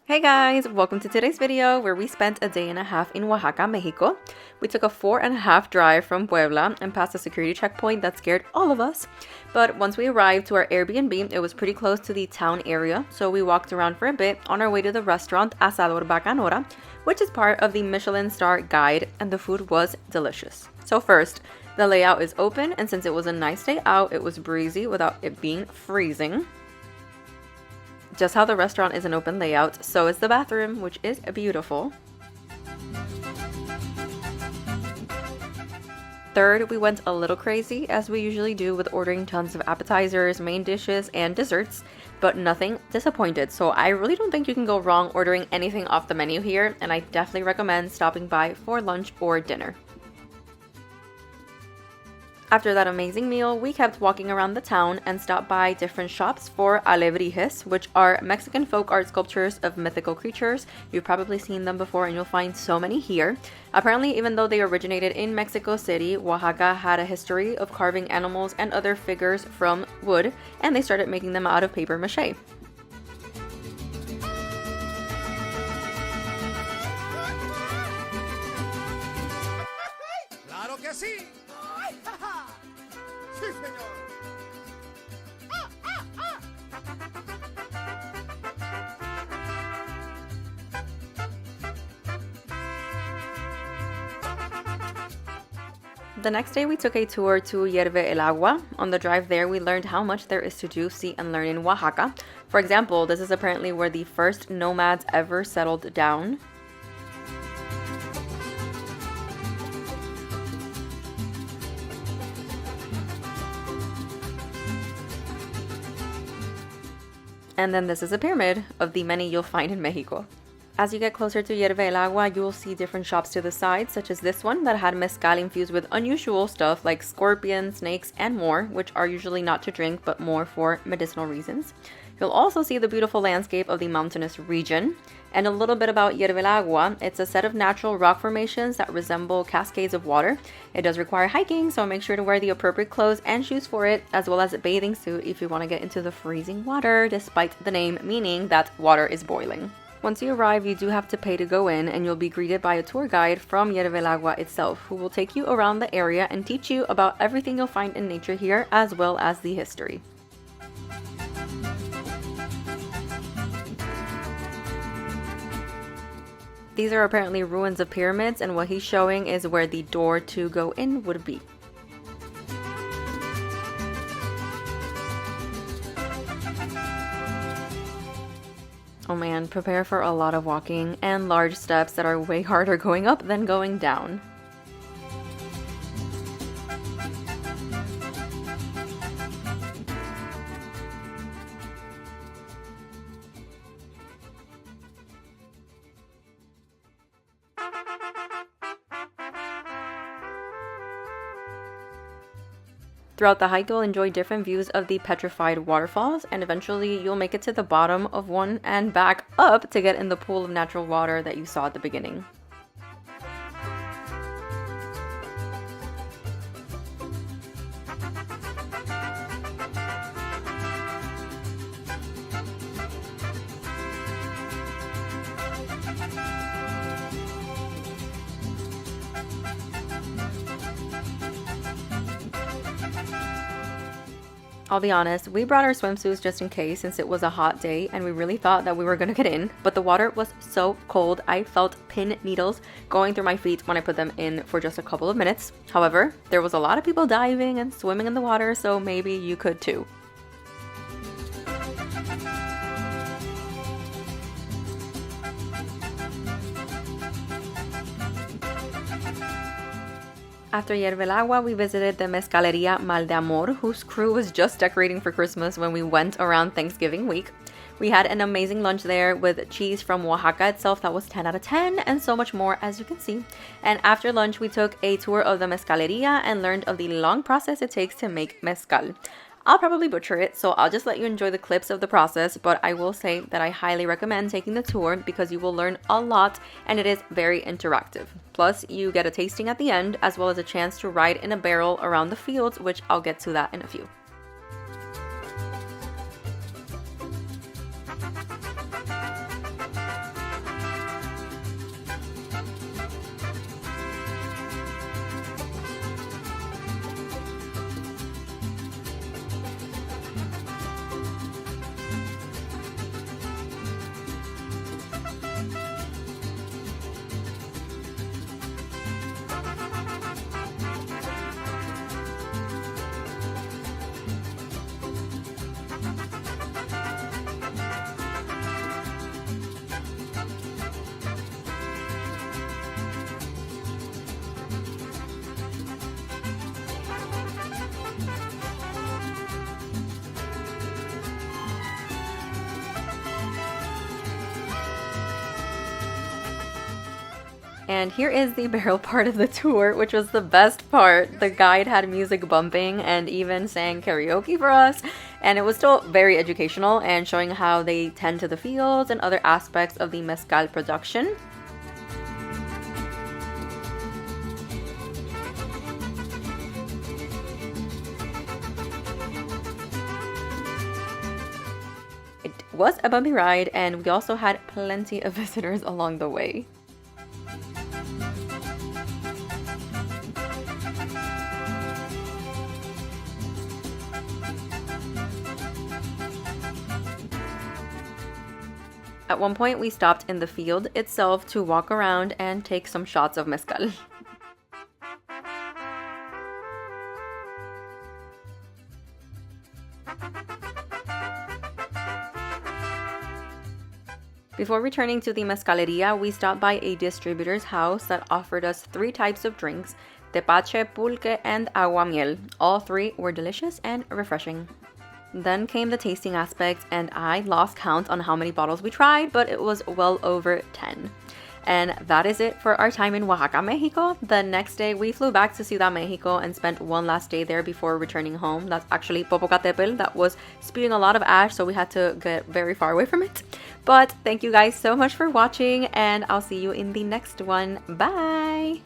Hey guys, welcome to today's video where we spent a day and a half in Oaxaca, Mexico. We took a 4.5 drive from Puebla and passed a security checkpoint that scared all of us. But once we arrived to our Airbnb, it was pretty close to the town area, so we walked around for a bit on our way to the restaurant Asador Bacanora, which is part of the Michelin star guide, and the food was delicious. So first, the layout is open, and since it was a nice day out, it was breezy without it being freezing. Just how the restaurant is an open layout, so is the bathroom, which is beautiful. Third, we went a little crazy, as we usually do with ordering tons of appetizers, main dishes, and desserts, but nothing disappointed, so I really don't think you can go wrong ordering anything off the menu here, and I definitely recommend stopping by for lunch or dinner. After that amazing meal, we kept walking around the town and stopped by different shops for alebrijes, which are Mexican folk art sculptures of mythical creatures. You've probably seen them before and you'll find so many here. Apparently, even though they originated in Mexico City, Oaxaca had a history of carving animals and other figures from wood, and they started making them out of paper mache. ¡Claro que sí! ¡Sí, señor! The next day, we took a tour to Hierve el Agua. On the drive there, we learned how much there is to do, see, and learn in Oaxaca. For example, this is apparently where the first nomads ever settled down. And then this is a pyramid of the many you'll find in Mexico. As you get closer to Hierve el Agua, you will see different shops to the side, such as this one that had mezcal infused with unusual stuff like scorpions, snakes, and more, which are usually not to drink but more for medicinal reasons. You'll also see the beautiful landscape of the mountainous region. And a little bit about Hierve el Agua. It's a set of natural rock formations that resemble cascades of water. It does require hiking, so make sure to wear the appropriate clothes and shoes for it, as well as a bathing suit if you want to get into the freezing water, despite the name meaning that water is boiling. Once you arrive, you do have to pay to go in, and you'll be greeted by a tour guide from Hierve el Agua itself, who will take you around the area and teach you about everything you'll find in nature here, as well as the history. These are apparently ruins of pyramids, and what he's showing is where the door to go in would be. Oh man, prepare for a lot of walking and large steps that are way harder going up than going down. Throughout the hike, you'll enjoy different views of the petrified waterfalls, and eventually you'll make it to the bottom of one and back up to get in the pool of natural water that you saw at the beginning. I'll be honest, we brought our swimsuits just in case since it was a hot day and we really thought that we were gonna get in, but the water was so cold I felt pin needles going through my feet when I put them in for just a couple of minutes. However, there was a lot of people diving and swimming in the water, so maybe you could too. After Hierve el Agua, we visited the Mezcalería Amor, whose crew was just decorating for Christmas when we went around Thanksgiving week. We had an amazing lunch there with cheese from Oaxaca itself that was 10 out of 10 and so much more, as you can see. And after lunch, we took a tour of the Mezcalería and learned of the long process it takes to make mezcal. I'll probably butcher it, so I'll just let you enjoy the clips of the process, but I will say that I highly recommend taking the tour because you will learn a lot and it is very interactive. Plus, you get a tasting at the end as well as a chance to ride in a barrel around the fields, which I'll get to that in a few. And here is the barrel part of the tour, which was the best part. The guide had music bumping and even sang karaoke for us. And it was still very educational and showing how they tend to the fields and other aspects of the mezcal production. It was a bumpy ride, and we also had plenty of visitors along the way. At one point, we stopped in the field itself to walk around and take some shots of mezcal. Before returning to the Mezcalería, we stopped by a distributor's house that offered us 3 types of drinks, tepache, pulque, and aguamiel. All 3 were delicious and refreshing. Then came the tasting aspect, and I lost count on how many bottles we tried, but it was well over 10. And that is it for our time in Oaxaca, Mexico. The next day, we flew back to Ciudad Mexico and spent one last day there before returning home. That's actually Popocatépetl that was spewing a lot of ash, so we had to get very far away from it. But thank you guys so much for watching, and I'll see you in the next one. Bye!